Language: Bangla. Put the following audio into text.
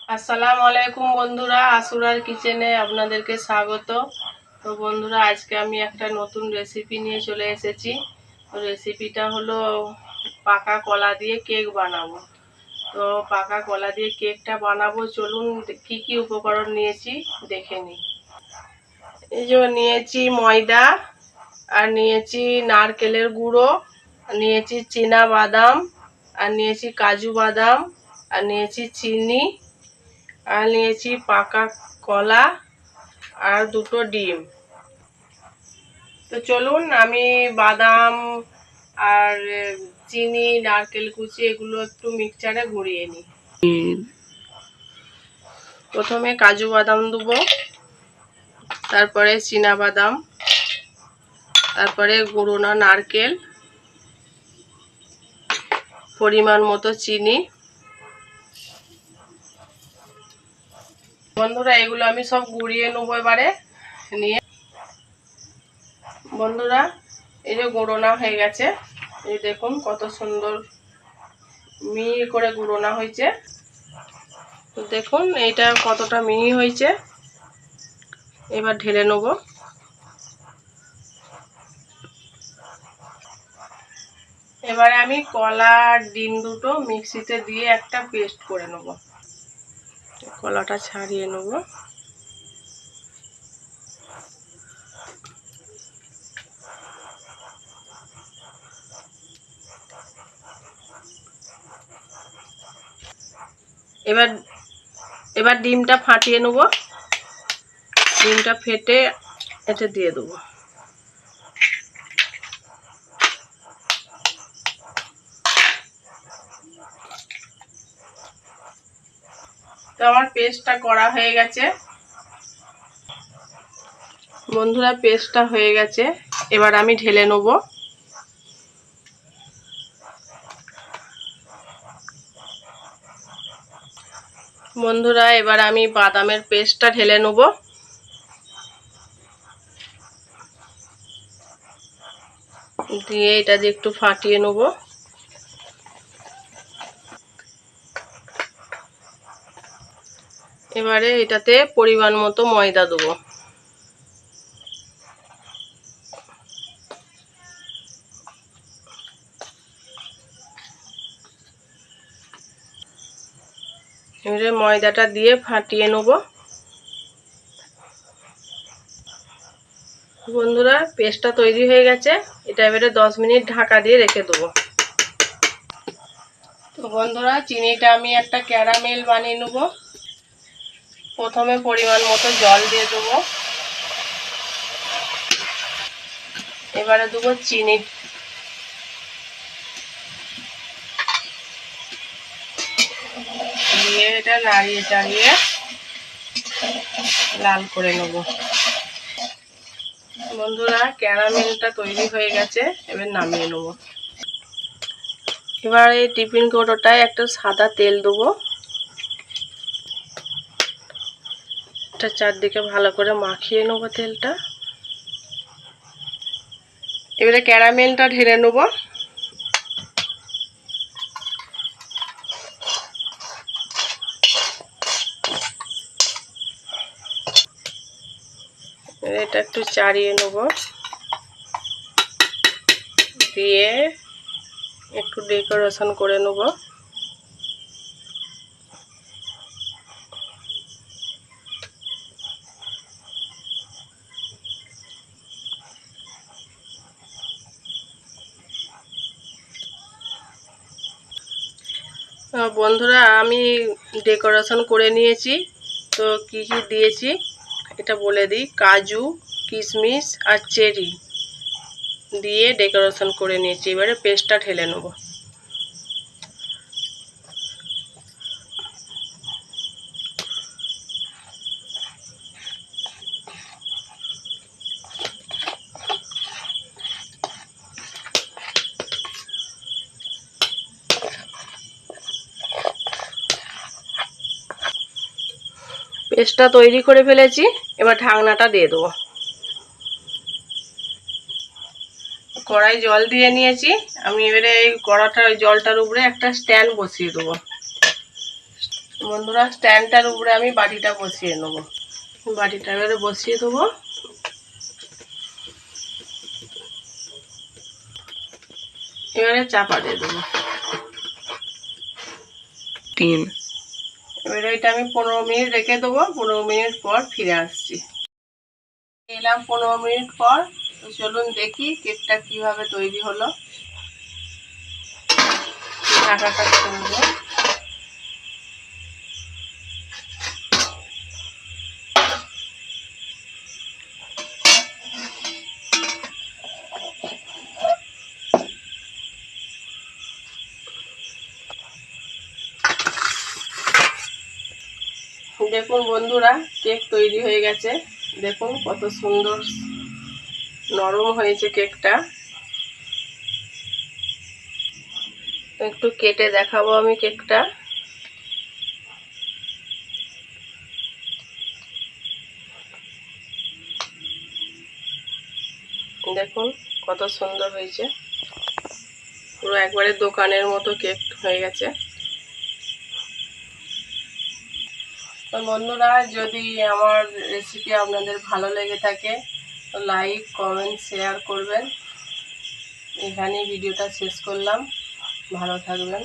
আসসালামু আলাইকুম বন্ধুরা, আসুরার কিচেনে আপনাদেরকে স্বাগত। তো বন্ধুরা, আজকে আমি একটা নতুন রেসিপি নিয়ে চলে এসেছি। তো রেসিপিটা হলো পাকা কলা দিয়ে কেক বানাবো। তো পাকা কলা দিয়ে কেকটা বানাবো, চলুন কি কি উপকরণ নিয়েছি দেখে নিই। এই যে নিয়েছি ময়দা, আর নিয়েছি নারকেলের গুঁড়ো, নিয়েছি চীনা বাদাম, আর নিয়েছি কাজু বাদাম, আর নিয়েছি চিনি, আর নিয়েছি পাকা কলা, আর দুটো ডিম। তো চলুন আমি বাদাম আর চিনি, নারকেল কুচি এগুলো একটু মিক্সচারে ঘুরিয়ে নিই। প্রথমে কাজু বাদাম দেবো, তারপরে চীনা বাদাম, তারপরে গুঁড়োনো নারকেল, পরিমাণ মতো চিনি। বন্ধুরা, এগুলো আমি সব গুঁড়িয়ে নেবো এবারে নিয়ে। বন্ধুরা, এই যে গুঁড়োনা হয়ে গেছে, এই দেখুন কত সুন্দর মিহি করে গুঁড়োনা হয়েছে। দেখুন এইটা কতটা মিহি হয়েছে। এবার ঢেলে নেব। এবারে আমি কলা আর ডিম দুটো মিক্সিতে দিয়ে একটা পেস্ট করে নেব। কলাটা ছাড়িয়ে নেব। এবার ডিমটা ফাটিয়ে নেব। ডিমটা ফেটে এতে দিয়ে দেবো। তো আমার পেস্টটা করা হয়ে গেছে। বন্ধুরা, পেস্টটা হয়ে গেছে, এবার আমি ঢেলে নেব। বন্ধুরা, এবার আমি বাদামের পেস্টটা ঢেলে নেব। দিয়ে এটা দিয়ে একটু ফাটিয়ে নেব। এবারে এটাতে পরিমাণ মতো ময়দা দেবো। এবারে ময়দাটা দিয়ে ফাটিয়ে নেব। বন্ধুরা, পেস্টটা তৈরি হয়ে গেছে। এটা এবারে 10 মিনিট ঢাকা দিয়ে রেখে দেবো। তো বন্ধুরা, চিনিটা আমি একটা ক্যারামেল বানিয়ে নেব। প্রথমে পরিমাণ মতো জল দিয়ে দেবো। এবারে দেবো চিনি। দিয়ে এটা নাড়িয়ে চাড়িয়ে লাল করে নেব। বন্ধুরা, ক্যারামেলটা তৈরি হয়ে গেছে, এবার নামিয়ে নেব। এবার এই টিফিন কৌটোটায় একটা সাদা তেল দেবো। এটা চারদিকে ভালো করে মাখিয়ে নেব তেলটা। এবারে ক্যারামেলটা ঢেলে নেব। এটা একটু চাড়িয়ে নেব, দিয়ে একটু ডেকোরেশন করে নেব। বন্ধুরা, আমি ডেকোরেশন করে নিয়েছি। তো কি কি দিয়েছি এটা বলে দিই। কাজু, কিশমিশ আর চেরি দিয়ে ডেকোরেশন করে নিয়েছি। এবারে পেস্টটা ঢেলে নেব। পেস্টটা তৈরি করে ফেলেছি, এবার ঢাকনাটা দিয়ে দেবো। কড়াই জল দিয়ে নিয়েছি আমি। এবারে এই কড়াটা জলটার উপরে একটা স্ট্যান্ড বসিয়ে দেবো। বন্ধুরা স্ট্যান্ডটার উপরে আমি বাটিটা বসিয়ে নেবো। বাটিটা এবারে বসিয়ে দেবো। এবারে চাপা দিয়ে দেবো। এবারে এটা আমি 15 মিনিট রেখে দেবো। 15 মিনিট পর ফিরে আসছি। এলাম 15 মিনিট পর। তো চলুন দেখি কেকটা কিভাবে তৈরি হলো। ঢাকাটা খুলবো। দেখুন বন্ধুরা কেক তৈরি হয়ে গেছে। দেখুন কত সুন্দর নরম হয়েছে কেকটা। একটু কেটে দেখাবো আমি কেকটা। দেখুন কত সুন্দর হয়েছে, পুরো একবারে দোকানের মতো কেক হয়ে গেছে। তো বন্ধুরা যদি আমার রেসিপি আপনাদের ভালো লেগে থাকে তো লাইক কমেন্ট শেয়ার করবেন। এখানেই ভিডিওটা শেষ করলাম। ভালো থাকবেন।